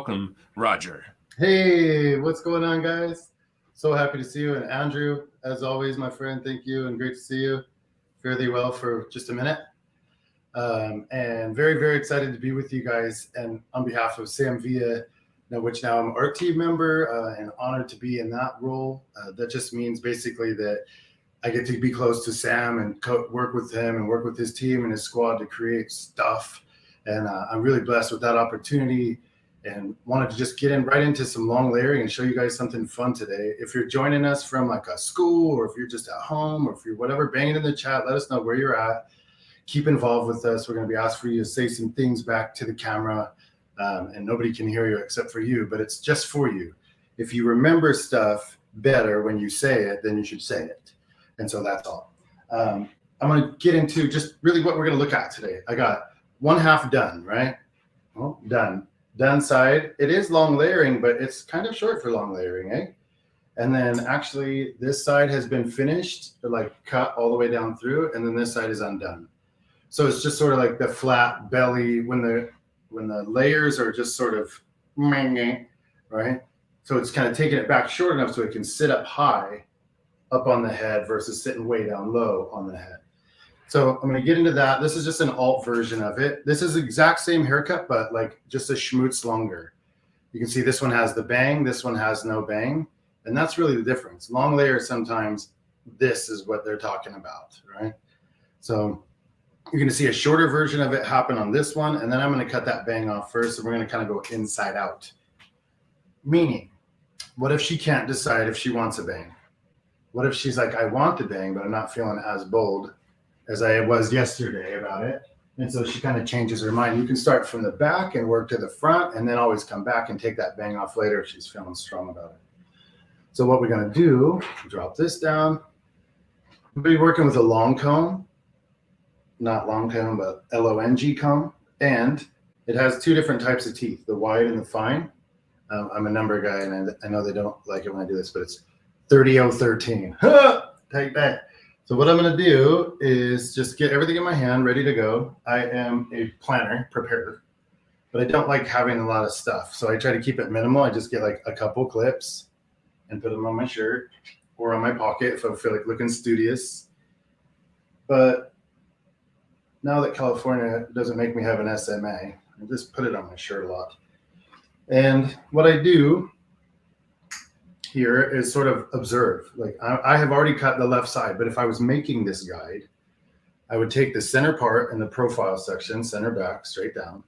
Welcome, Roger. Hey, what's going on, guys? So happy to see you. And Andrew, as always, my friend, thank you and great to see you. Fare thee well for just a minute. And very, very excited to be with you guys. And on behalf of Sam Villa, which now I'm ArTeam member and honored to be in that role. That just means basically that I get to be close to Sam and work with him and work with his team and his squad to create stuff. And I'm really blessed with that opportunity and wanted to just get right into some long layering and show you guys something fun today. If you're joining us from like a school or if you're just at home or if you're whatever, bang it in the chat. Let us know where you're at. Keep involved with us. We're going to be asked for you to say some things back to the camera and nobody can hear you except for you, but it's just for you. If you remember stuff better when you say it, then you should say it. And so that's all. I'm going to get into just really what we're going to look at today. I got one half done, right? Well, done side. It is long layering, but it's kind of short for long layering, eh? And then actually this side has been finished, like cut all the way down through, and then this side is undone. So it's just sort of like the flat belly when the layers are just sort of right. So it's kind of taking it back short enough so it can sit up high up on the head versus sitting way down low on the head. So I'm going to get into that. This is just an alt version of it. This is the exact same haircut, but like just a schmoots longer. You can see this one has the bang. This one has no bang. And that's really the difference. Long layers, sometimes this is what they're talking about, right? So you're going to see a shorter version of it happen on this one. And then I'm going to cut that bang off first. And we're going to kind of go inside out. Meaning, what if she can't decide if she wants a bang? What if she's like, I want the bang, but I'm not feeling as bold as I was yesterday about it. And so she kind of changes her mind. You can start from the back and work to the front and then always come back and take that bang off later if she's feeling strong about it. So what we're going to do, drop this down. We'll be working with a long comb, not long comb, but long comb. And it has two different types of teeth, the wide and the fine. I'm a number guy and I know they don't like it when I do this, but it's 30-013. Take that. So what I'm going to do is just get everything in my hand ready to go. I am a planner preparer, but I don't like having a lot of stuff. So I try to keep it minimal. I just get like a couple clips and put them on my shirt or on my pocket if I feel like looking studious. But now that California doesn't make me have an SMA, I just put it on my shirt a lot. And what I do here is sort of observe. Like I have already cut the left side, but if I was making this guide, I would take the center part in the profile section, center back, straight down,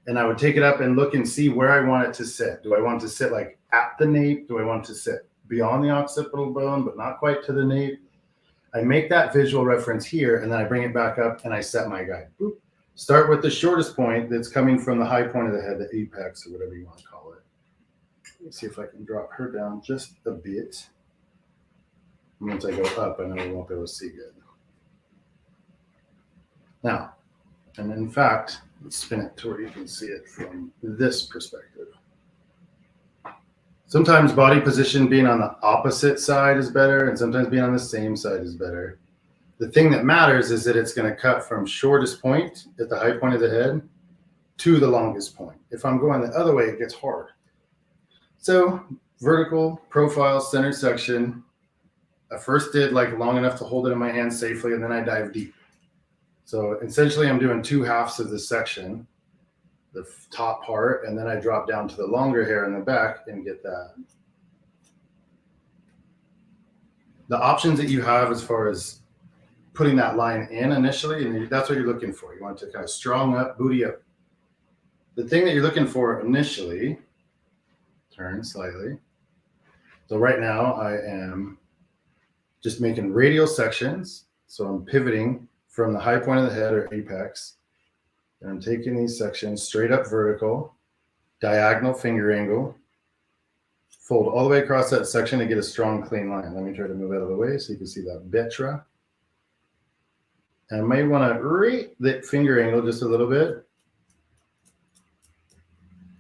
and I would take it up and look and see where I want it to sit. Do I want to sit like at the nape? Do I want to sit beyond the occipital bone, but not quite to the nape? I make that visual reference here, and then I bring it back up and I set my guide. Boop. Start with the shortest point that's coming from the high point of the head, the apex or whatever you want to call it. Let's see if I can drop her down just a bit. Once I go up, I know we won't be able to see good. Now, and in fact, let's spin it to where you can see it from this perspective. Sometimes body position being on the opposite side is better, and sometimes being on the same side is better. The thing that matters is that it's going to cut from shortest point at the high point of the head to the longest point. If I'm going the other way, it gets hard. So vertical, profile, center section. I first did like long enough to hold it in my hand safely, and then I dive deep. So essentially I'm doing two halves of the section, the top part, and then I drop down to the longer hair in the back and get that. The options that you have as far as putting that line in initially, and that's what you're looking for. You want to kind of strong up, booty up. The thing that you're looking for initially, turn slightly. So right now I am just making radial sections. So I'm pivoting from the high point of the head or apex. And I'm taking these sections straight up vertical, diagonal finger angle, fold all the way across that section to get a strong clean line. Let me try to move out of the way so you can see that betra. And I may want to rate that finger angle just a little bit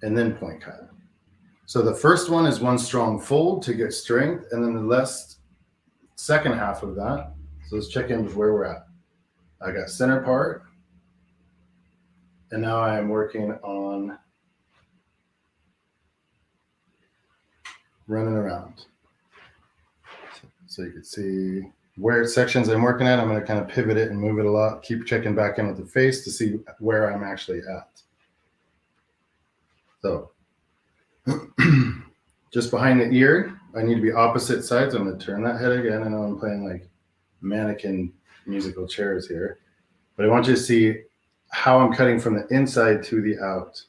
and then point cut. So the first one is one strong fold to get strength, and then the second half of that. So let's check in with where we're at. I got center part, and now I am working on running around. So you can see where sections I'm working at. I'm going to kind of pivot it and move it a lot. Keep checking back in with the face to see where I'm actually at. So just behind the ear, I need to be opposite sides. I'm going to turn that head again. I know I'm playing like mannequin musical chairs here, but I want you to see how I'm cutting from the inside to the out.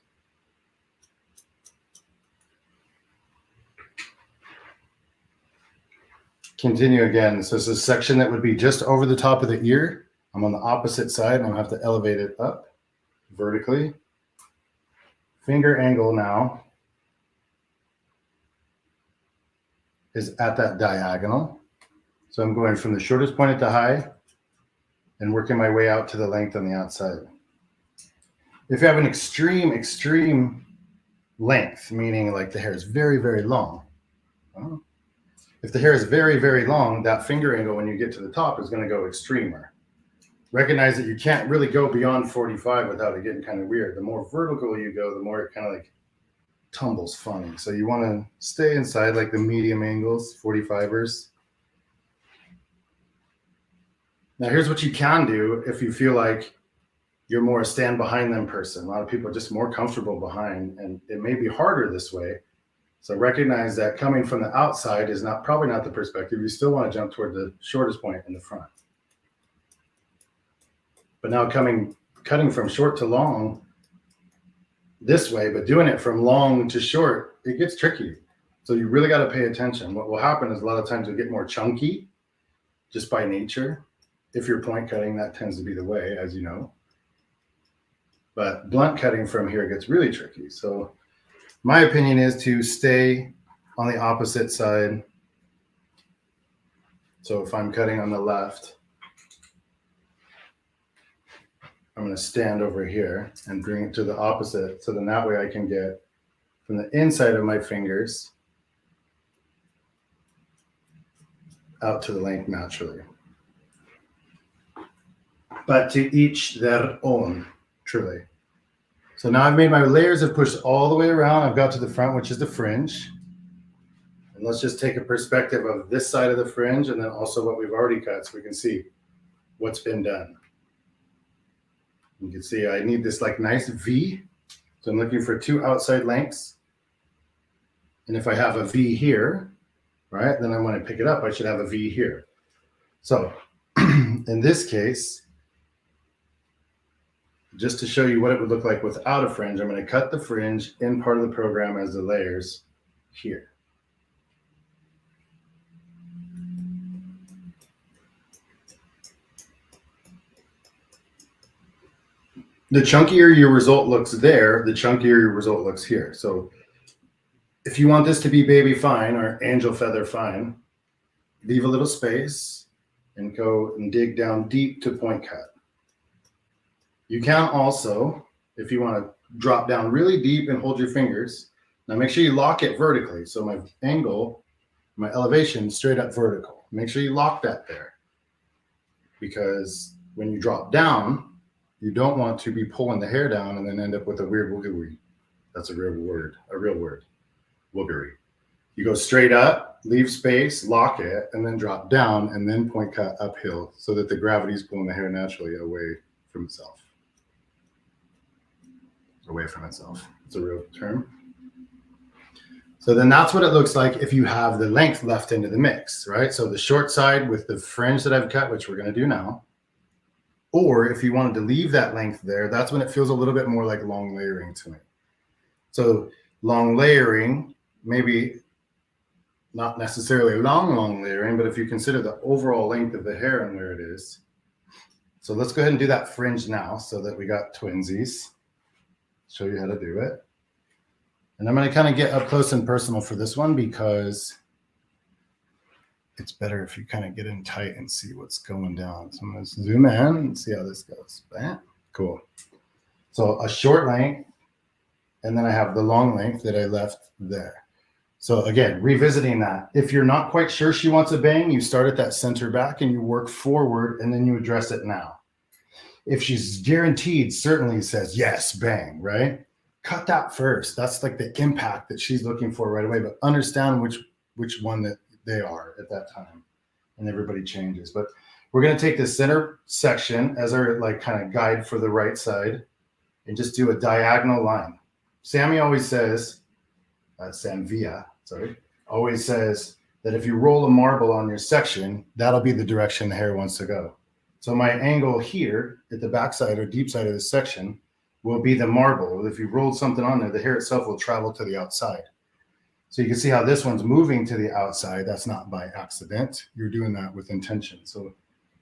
Continue again. So this is a section that would be just over the top of the ear. I'm on the opposite side and I'll have to elevate it up vertically. Finger angle now is at that diagonal. So I'm going from the shortest point at the high and working my way out to the length on the outside. If you have an extreme length, meaning like the hair is very, very long. If the hair is very, very long, that finger angle when you get to the top is going to go extremer. Recognize that you can't really go beyond 45 without it getting kind of weird. The more vertical you go, the more it kind of like tumbles funny. So you want to stay inside like the medium angles, 45ers. Now here's what you can do if you feel like you're more a stand behind them person. A lot of people are just more comfortable behind, and it may be harder this way. So recognize that coming from the outside is probably not the perspective. You still want to jump toward the shortest point in the front. But now cutting from short to long this way, but doing it from long to short, it gets tricky. So you really got to pay attention. What will happen is a lot of times you'll get more chunky just by nature. If you're point cutting, that tends to be the way, as you know. But blunt cutting from here gets really tricky. So my opinion is to stay on the opposite side. So if I'm cutting on the left, I'm going to stand over here and bring it to the opposite. So then that way I can get from the inside of my fingers out to the length naturally. But to each their own, truly. So now I've made my layers, have pushed all the way around. I've got to the front, which is the fringe. And let's just take a perspective of this side of the fringe and then also what we've already cut so we can see what's been done. You can see I need this like nice V. So I'm looking for two outside lengths. And if I have a V here, right, then I want to pick it up. I should have a V here. So in this case, just to show you what it would look like without a fringe, I'm going to cut the fringe in part of the program as the layers here. The chunkier your result looks there, the chunkier your result looks here. So if you want this to be baby fine or angel feather fine, leave a little space and go and dig down deep to point cut. You can also, if you want to drop down really deep and hold your fingers, now make sure you lock it vertically. So my angle, my elevation, straight up vertical. Make sure you lock that there. Because when you drop down, you don't want to be pulling the hair down and then end up with a weird woogery. That's a real word, woogery. You go straight up, leave space, lock it, and then drop down, and then point cut uphill so that the gravity is pulling the hair naturally away from itself. It's a real term. So then that's what it looks like if you have the length left into the mix, right? So the short side with the fringe that I've cut, which we're going to do now. Or if you wanted to leave that length there, that's when it feels a little bit more like long layering to me. So long layering, maybe not necessarily long layering, but if you consider the overall length of the hair and where it is. So let's go ahead and do that fringe now so that we got twinsies. Show you how to do it. And I'm going to kind of get up close and personal for this one because it's better if you kind of get in tight and see what's going down. So I'm going to zoom in and see how this goes. Bam. Cool. So a short length, and then I have the long length that I left there. So again, revisiting that. If you're not quite sure she wants a bang, you start at that center back and you work forward and then you address it now. If she's guaranteed, certainly says, yes, bang, right? Cut that first. That's like the impact that she's looking for right away. But understand which one that they are at that time. And everybody changes. But we're going to take the center section as our like kind of guide for the right side and just do a diagonal line. Sammy always says, Samvia, sorry, always says that if you roll a marble on your section, that'll be the direction the hair wants to go. So my angle here at the backside or deep side of this section will be the marble. If you rolled something on there, the hair itself will travel to the outside. So you can see how this one's moving to the outside. That's not by accident. You're doing that with intention. So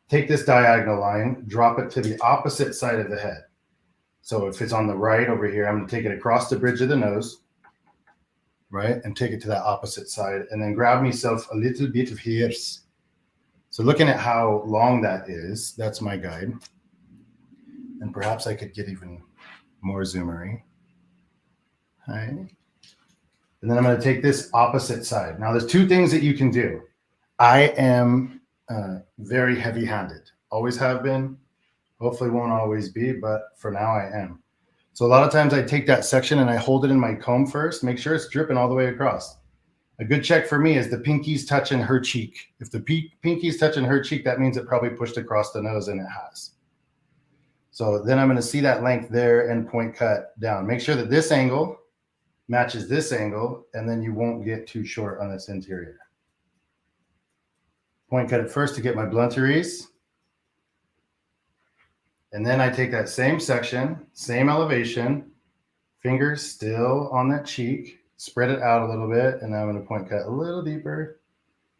take this diagonal line, drop it to the opposite side of the head. So if it's on the right over here, I'm going to take it across the bridge of the nose, right, and take it to that opposite side, and then grab myself a little bit of hairs. So looking at how long that is, that's my guide. And perhaps I could get even more zoomery. Hi. And then I'm going to take this opposite side. Now, there's two things that you can do. I am very heavy-handed. Always have been. Hopefully won't always be, but for now I am. So a lot of times I take that section and I hold it in my comb first. Make sure it's dripping all the way across. A good check for me is the pinky's touching her cheek. If the pinky's touching her cheek, that means it probably pushed across the nose, and it has. So then I'm going to see that length there and point cut down. Make sure that this angle matches this angle, and then you won't get too short on this interior. Point cut it first to get my blunteries. And then I take that same section, same elevation, fingers still on that cheek, spread it out a little bit, and then I'm going to point cut a little deeper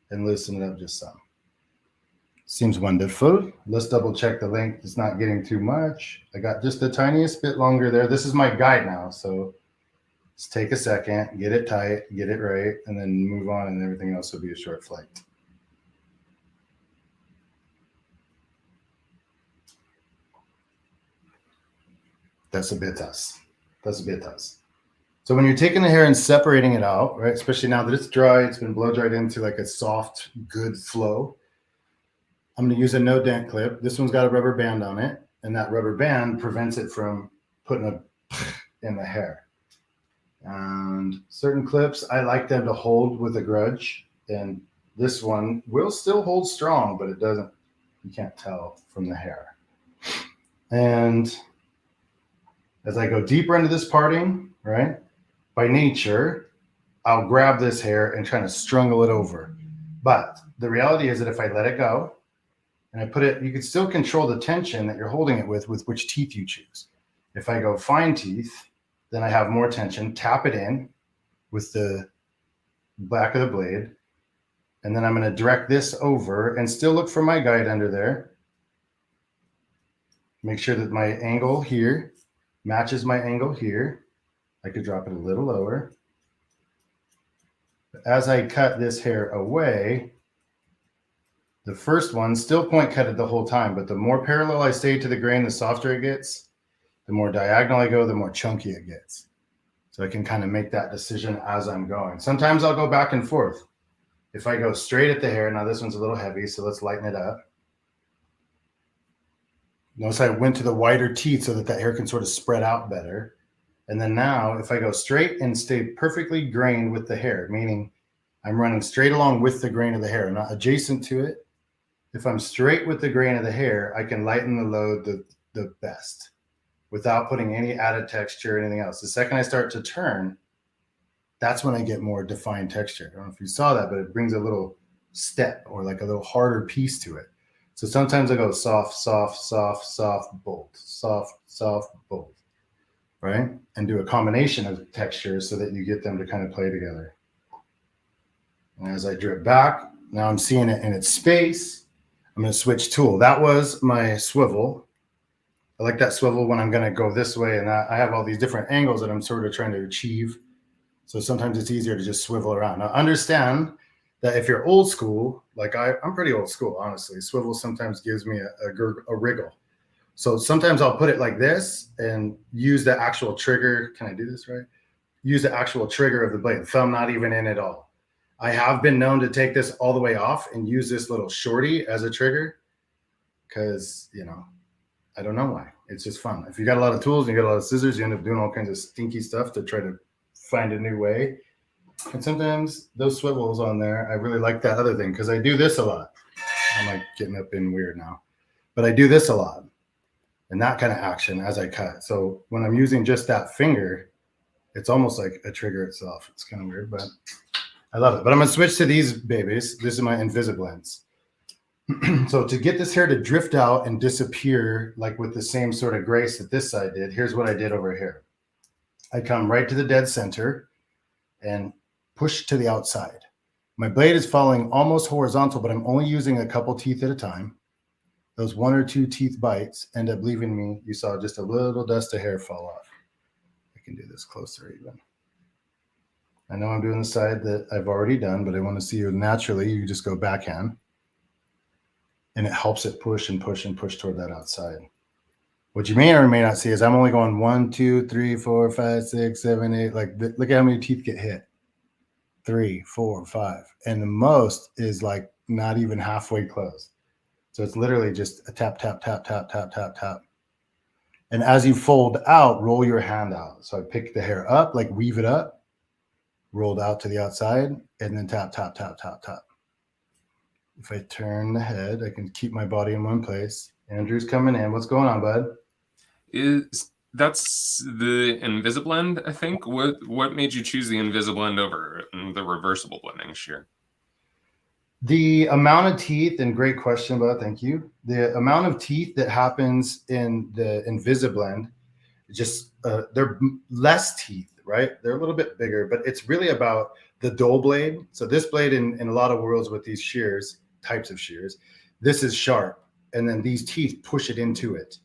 and loosen it up just some. Seems wonderful. Let's double check the length. It's not getting too much. I got just the tiniest bit longer there. This is my guide now, so let's take a second, get it tight, get it right, and then move on, and everything else will be a short flight. That's a bit us. That's a bit us. So when you're taking the hair and separating it out, right, especially now that it's dry, it's been blow dried into like a soft, good flow. I'm going to use a no dent clip. This one's got a rubber band on it, and that rubber band prevents it from putting a in the hair. And certain clips, I like them to hold with a grudge, and this one will still hold strong, but it doesn't, you can't tell from the hair. And as I go deeper into this parting, right, by nature, I'll grab this hair and try to strangle it over. But the reality is that if I let it go and I put it, you can still control the tension that you're holding it with which teeth you choose. If I go fine teeth, then I have more tension, tap it in with the back of the blade, and then I'm going to direct this over and still look for my guide under there. Make sure that my angle here matches my angle here. I could drop it a little lower. But as I cut this hair away, the first one still point cut it the whole time, but the more parallel I stay to the grain, the softer it gets. The more diagonal I go, the more chunky it gets. So I can kind of make that decision as I'm going. Sometimes I'll go back and forth. If I go straight at the hair, now this one's a little heavy, so let's lighten it up. Notice I went to the wider teeth so that that hair can sort of spread out better. And then now if I go straight and stay perfectly grained with the hair, meaning I'm running straight along with the grain of the hair, not adjacent to it. If I'm straight with the grain of the hair, I can lighten the load the best without putting any added texture or anything else. The second I start to turn, that's when I get more defined texture. I don't know if you saw that, but it brings a little step or like a little harder piece to it. So sometimes I go soft, soft, soft, soft, bold, soft, soft, bold, right? And do a combination of textures so that you get them to kind of play together. And as I drip back, now I'm seeing it in its space. I'm going to switch tool. That was my swivel. I like that swivel when I'm going to go this way, and I have all these different angles that I'm sort of trying to achieve. So sometimes it's easier to just swivel around. Now understand that if you're old school, like I'm pretty old school, honestly, swivel sometimes gives me a wriggle. So sometimes I'll put it like this and use the actual trigger. Can I do this right? Use the actual trigger of the blade, thumb not even in at all. I have been known to take this all the way off and use this little shorty as a trigger because, you know, I don't know why. It's just fun. If you got a lot of tools and you got a lot of scissors, you end up doing all kinds of stinky stuff to try to find a new way. And sometimes those swivels on there, I really like that other thing because I do this a lot. I'm like getting up in weird now, but I do this a lot and that kind of action as I cut. So when I'm using just that finger, it's almost like a trigger itself. It's kind of weird, but I love it. But I'm gonna switch to these babies. This is my Invisiblends. So to get this hair to drift out and disappear, like with the same sort of grace that this side did, here's what I did over here. I come right to the dead center and push to the outside. My blade is following almost horizontal, but I'm only using a couple teeth at a time. Those 1 or 2 teeth bites end up leaving me. You saw just a little dust of hair fall off. I can do this closer even. I know I'm doing the side that I've already done, but I want to see you naturally. You just go backhand. And it helps it push and push and push toward that outside. What you may or may not see is I'm only going 1, 2, 3, 4, 5, 6, 7, 8. Like, look at how many teeth get hit. 3, 4, 5. And the most is like not even halfway close. So it's literally just a tap, tap, tap, tap, tap, tap, tap. And as you fold out, roll your hand out. So I pick the hair up, like weave it up, rolled out to the outside, and then tap, tap, tap, tap, tap. If I turn the head, I can keep my body in one place. Andrew's coming in. What's going on, bud? That's the Invisiblend, I think. What made you choose the Invisiblend over the reversible blending shear? The amount of teeth, and great question, bud. Thank you. The amount of teeth that happens in the Invisiblend, just they're less teeth, right? They're a little bit bigger, but it's really about the dull blade. So this blade in a lot of worlds with these shears, types of shears, this is sharp, and then these teeth push it into it.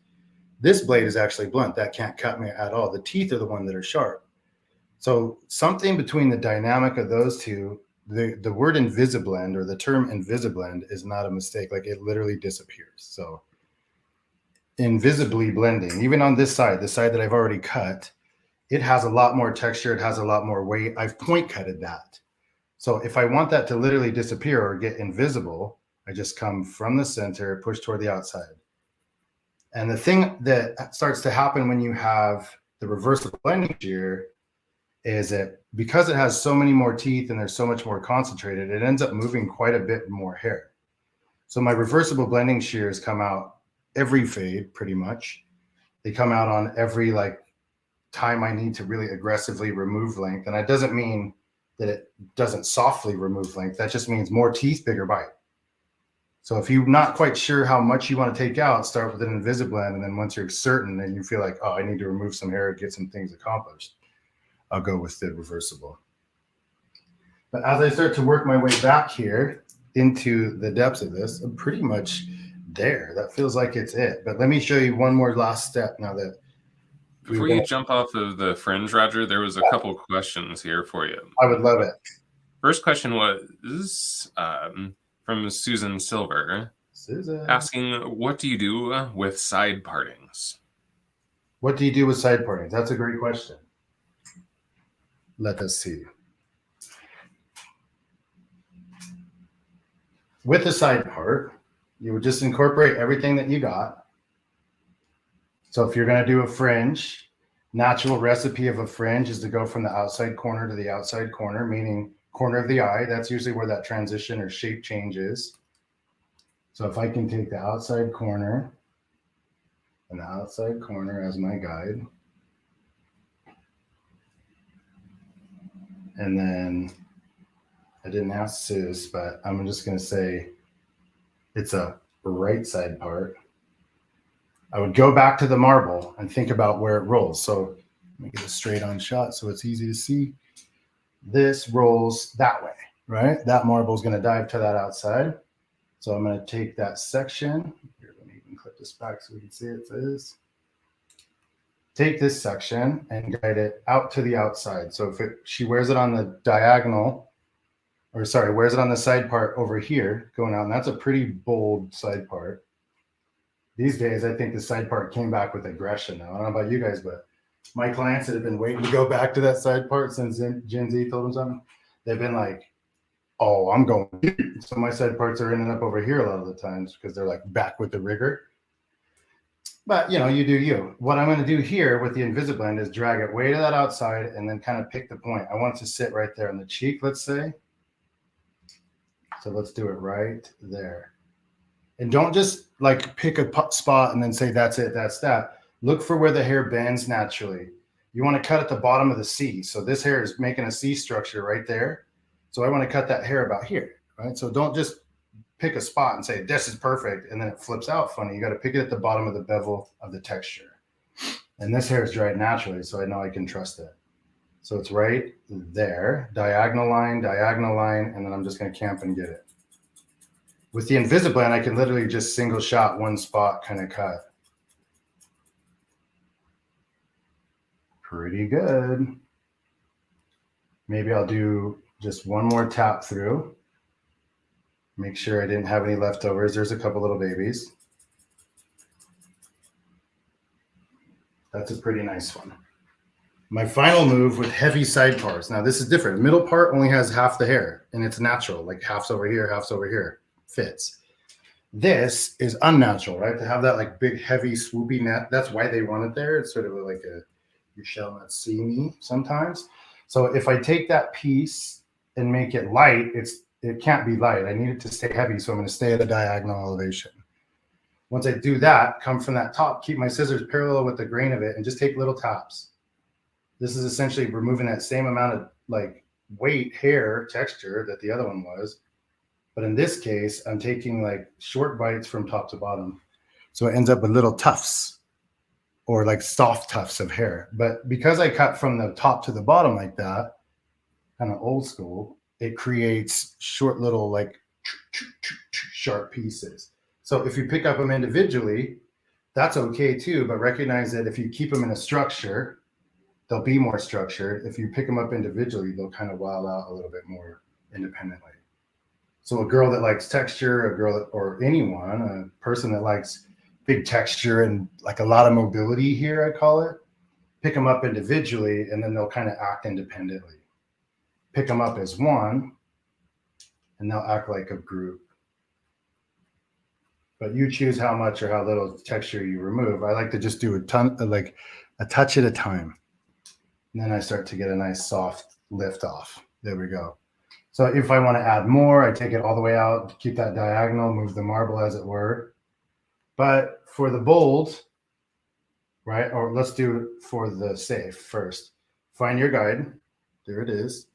This blade is actually blunt. That can't cut me at all. The teeth are the ones that are sharp. So something between the dynamic of those two, the word Invisiblend or the term Invisiblend is not a mistake. Like it literally disappears. So invisibly blending, even on this side, the side that I've already cut, it has a lot more texture. It has a lot more weight. I've point cutted that. So if I want that to literally disappear or get invisible, I just come from the center, push toward the outside. And the thing that starts to happen when you have the reversible blending shear is that because it has so many more teeth and there's so much more concentrated, it ends up moving quite a bit more hair. So my reversible blending shears come out every fade pretty much. They come out on every like time I need to really aggressively remove length. And that doesn't mean that it doesn't softly remove length. That just means more teeth, bigger bite. So if you're not quite sure how much you want to take out, start with an Invisiblend. And then once you're certain and you feel like, oh, I need to remove some hair, get some things accomplished, I'll go with the reversible. But as I start to work my way back here into the depths of this, I'm pretty much there. That feels like it's it. But let me show you one more last step now that before you jump off of the fringe, Roger, there was a couple questions here for you. I would love it. First question was from Susan Silver. Susan. Asking, what do you do with side partings? What do you do with side partings? That's a great question. Let us see. With the side part, you would just incorporate everything that you got. So if you're going to do a fringe, natural recipe of a fringe is to go from the outside corner to the outside corner, meaning corner of the eye. That's usually where that transition or shape change is. So if I can take the outside corner and the outside corner as my guide, and then I didn't ask Sus, but I'm just going to say it's a right side part. I would go back to the marble and think about where it rolls. So let me get a straight on shot so it's easy to see. This rolls that way, right? That marble is going to dive to that outside. So I'm going to take that section. Here, let me even clip this back so we can see it. Take this section and guide it out to the outside. So if she wears it on the diagonal, or sorry, wears it on the side part over here going out, and that's a pretty bold side part. These days, I think the side part came back with aggression now. I don't know about you guys, but my clients that have been waiting to go back to that side part since Gen Z told them something, they've been like, oh, I'm going. So my side parts are ending up over here a lot of the times because they're like back with the rigor. But you know, you do you. What I'm going to do here with the Invisablend is drag it way to that outside and then kind of pick the point. I want it to sit right there on the cheek, let's say. So let's do it right there. And don't just like pick a spot and then say, that's it, that's that. Look for where the hair bends naturally. You want to cut at the bottom of the C. So this hair is making a C structure right there. So I want to cut that hair about here, right? So don't just pick a spot and say, this is perfect, and then it flips out funny. You got to pick it at the bottom of the bevel of the texture. And this hair is dried naturally, so I know I can trust it. So it's right there, diagonal line, and then I'm just going to camp and get it. With the Invisablend, I can literally just single shot one spot kind of cut. Pretty good. Maybe I'll do just one more tap through. Make sure I didn't have any leftovers. There's a couple little babies. That's a pretty nice one. My final move with heavy side parts. Now this is different. Middle part only has half the hair and it's natural, like half's over here, half's over here. Fits. This is unnatural, right? To have that like big, heavy, swoopy net. That's why they want it there. It's sort of like a, you shall not see me sometimes. So if I take that piece and make it light, it can't be light. I need it to stay heavy. So I'm going to stay at a diagonal elevation. Once I do that, come from that top, keep my scissors parallel with the grain of it and just take little taps. This is essentially removing that same amount of like weight, hair, texture that the other one was. But in this case, I'm taking like short bites from top to bottom. So it ends up with little tufts or like soft tufts of hair. But because I cut from the top to the bottom like that, kind of old school, it creates short little like sharp pieces. So if you pick up them individually, that's okay too, but recognize that if you keep them in a structure, they'll be more structured. If you pick them up individually, they'll kind of wild out a little bit more independently. So a girl that likes texture, a girl that, or anyone, a person that likes big texture and like a lot of mobility here, I call it, pick them up individually and then they'll kind of act independently. Pick them up as one and they'll act like a group. But you choose how much or how little texture you remove. I like to just do a ton, like a touch at a time. And then I start to get a nice soft lift off. There we go. So if I want to add more, I take it all the way out, keep that diagonal, move the marble as it were. But for the bold, right, or let's do it for the safe first. Find your guide. There it is,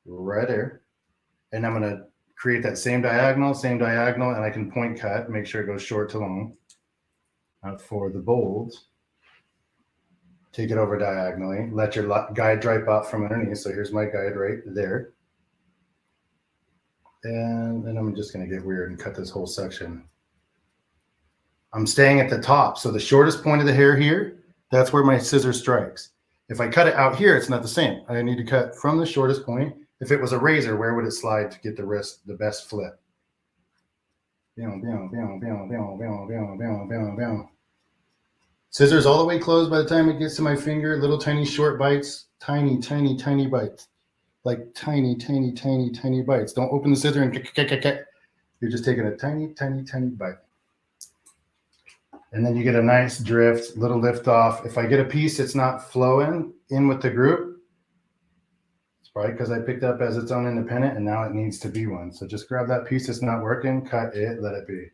right there. And I'm going to create that same diagonal, and I can point cut, make sure it goes short to long. For the bold, take it over diagonally, let your guide drape out from underneath. So here's my guide right there. And then I'm just going to get weird and cut this whole section. I'm staying at the top. So the shortest point of the hair here, that's where my scissor strikes. If I cut it out here, it's not the same. I need to cut from the shortest point. If it was a razor, where would it slide to get the best flip? Scissors all the way closed by the time it gets to my finger. Little tiny short bites. Tiny, tiny, tiny bites. Like tiny, tiny, tiny, tiny bites. Don't open the scissor and you're just taking a tiny, tiny, tiny bite. And then you get a nice drift, little lift off. If I get a piece that's not flowing in with the group, it's probably because I picked up as its own independent and now it needs to be one. So just grab that piece that's not working, cut it, let it be.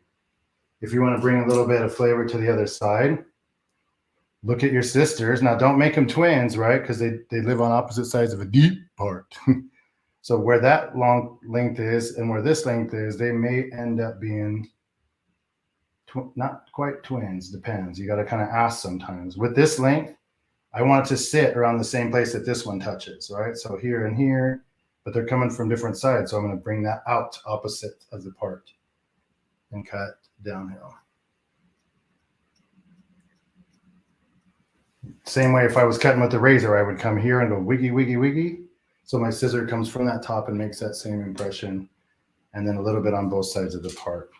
If you want to bring a little bit of flavor to the other side, look at your sisters. Now, don't make them twins, right? Because they live on opposite sides of a deep part. So where that long length is and where this length is, they may end up being not quite twins. Depends. You got to kind of ask sometimes. With this length, I want it to sit around the same place that this one touches, right? So here and here, but they're coming from different sides. So I'm going to bring that out opposite of the part and cut downhill. Same way if I was cutting with the razor, I would come here and go wiggy, wiggy, wiggy. So my scissor comes from that top and makes that same impression. And then a little bit on both sides of the part.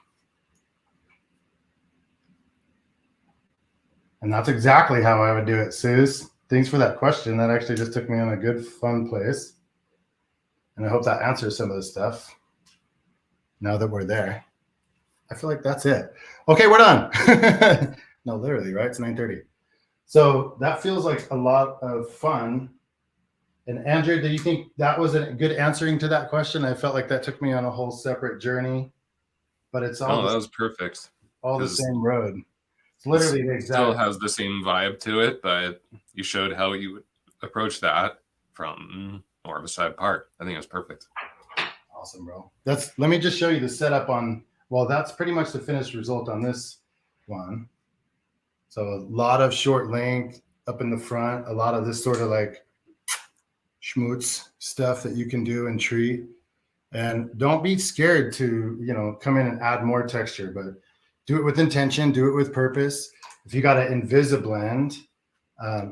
And that's exactly how I would do it, Suze. Thanks for that question. That actually just took me on a good, fun place. And I hope that answers some of the stuff. Now that we're there, I feel like that's it. Okay, we're done. No, literally, right? It's 9:30. So that feels like a lot of fun. And Andrew, do you think that was a good answering to that question? I felt like that took me on a whole separate journey, but it's No, that was perfect. all the Because same road. It's this literally the still exact. has the same vibe to it, but you showed how you would approach that from more of a side part. I think it was perfect. Awesome, bro. Let me just show you the setup on, well, that's pretty much the finished result on this one. So a lot of short length up in the front, a lot of this sort of like schmutz stuff that you can do and treat. And don't be scared to, come in and add more texture, but do it with intention, do it with purpose. If you got an Invisiblend,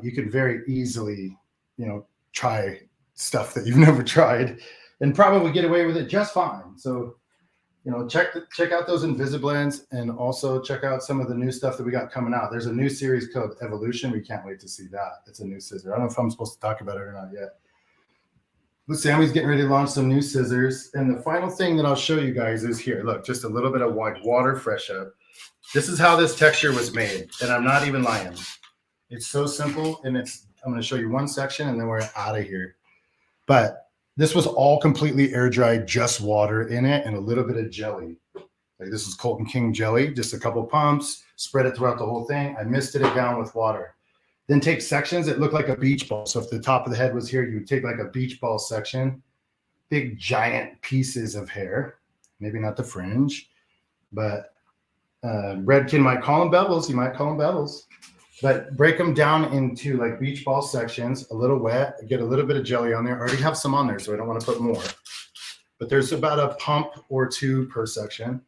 you can very easily, try stuff that you've never tried and probably get away with it just fine. So, check out those Invisiblends and also check out some of the new stuff that we got coming out. There's a new series called Evolution. We can't wait to see that. It's a new scissor. I don't know if I'm supposed to talk about it or not yet. But Sammy's getting ready to launch some new scissors. And the final thing that I'll show you guys is here. Look, just a little bit of white water fresh up. This is how this texture was made. And I'm not even lying. It's so simple. And I'm going to show you one section and then we're out of here. But this was all completely air dried, just water in it and a little bit of jelly. Like this is Colton King jelly, just a couple pumps, spread it throughout the whole thing. I misted it down with water. Then take sections that look like a beach ball. So if the top of the head was here, you would take like a beach ball section, big giant pieces of hair, maybe not the fringe, but Redkin might call them bevels. You might call them bevels, but break them down into like beach ball sections, a little wet, get a little bit of jelly on there. I already have some on there, so I don't want to put more, but there's about a pump or two per section.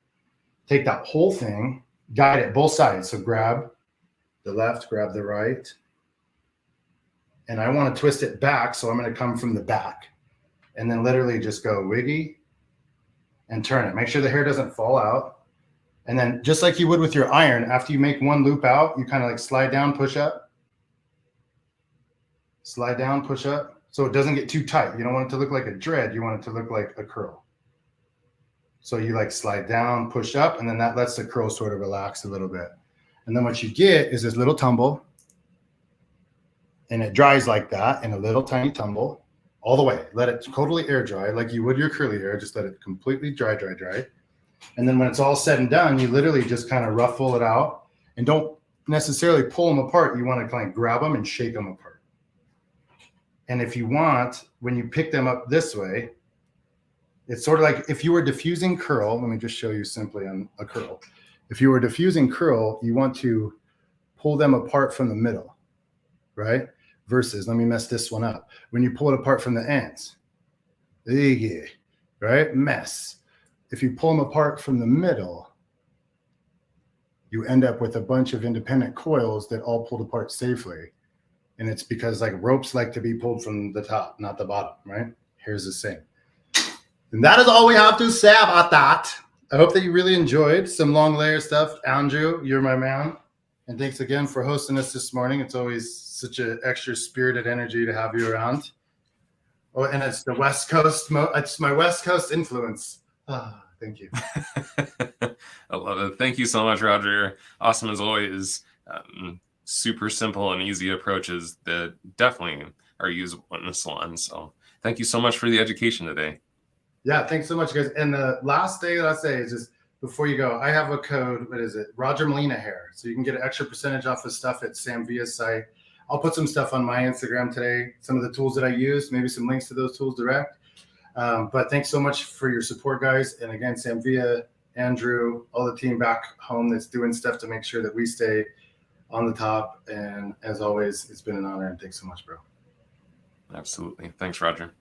Take that whole thing, guide it both sides. So grab the left, grab the right. And I want to twist it back, so I'm going to come from the back and then literally just go wiggy and turn it. Make sure the hair doesn't fall out. And then just like you would with your iron, after you make one loop out, you kind of like slide down, push up. Slide down, push up. So it doesn't get too tight. You don't want it to look like a dread. You want it to look like a curl. So you like slide down, push up, and then that lets the curl sort of relax a little bit. And then what you get is this little tumble. And it dries like that in a little tiny tumble all the way. Let it totally air dry like you would your curly hair. Just let it completely dry. And then when it's all said and done, you literally just kind of ruffle it out and don't necessarily pull them apart. You want to kind of grab them and shake them apart. And if you want, when you pick them up this way, it's sort of like if you were diffusing curl. Let me just show you simply on a curl. If you were diffusing curl, you want to pull them apart from the middle, right? Versus, let me mess this one up. When you pull it apart from the ends, right? Mess. If you pull them apart from the middle, you end up with a bunch of independent coils that all pulled apart safely. And it's because like ropes like to be pulled from the top, not the bottom, right? Here's the same. And that is all we have to say about that. I hope that you really enjoyed some long layer stuff. Andrew, you're my man. And thanks again for hosting us this morning. It's always such an extra spirited energy to have you around. Oh, and it's the West Coast. It's my West Coast influence. Thank you. I love it. Thank you so much, Roger. Awesome as always. Super simple and easy approaches that definitely are usable in the salon. So thank you so much for the education today. Yeah, thanks so much, guys. And the last thing that I say is just before you go, I have a code. What is it? Roger Molina hair. So you can get an extra percentage off of stuff at Sam Via's site. I'll put some stuff on my Instagram today, some of the tools that I use, maybe some links to those tools direct. But thanks so much for your support, guys. And again, Sam Via, Andrew, all the team back home that's doing stuff to make sure that we stay on the top. And as always, it's been an honor. And thanks so much, bro. Absolutely. Thanks, Roger.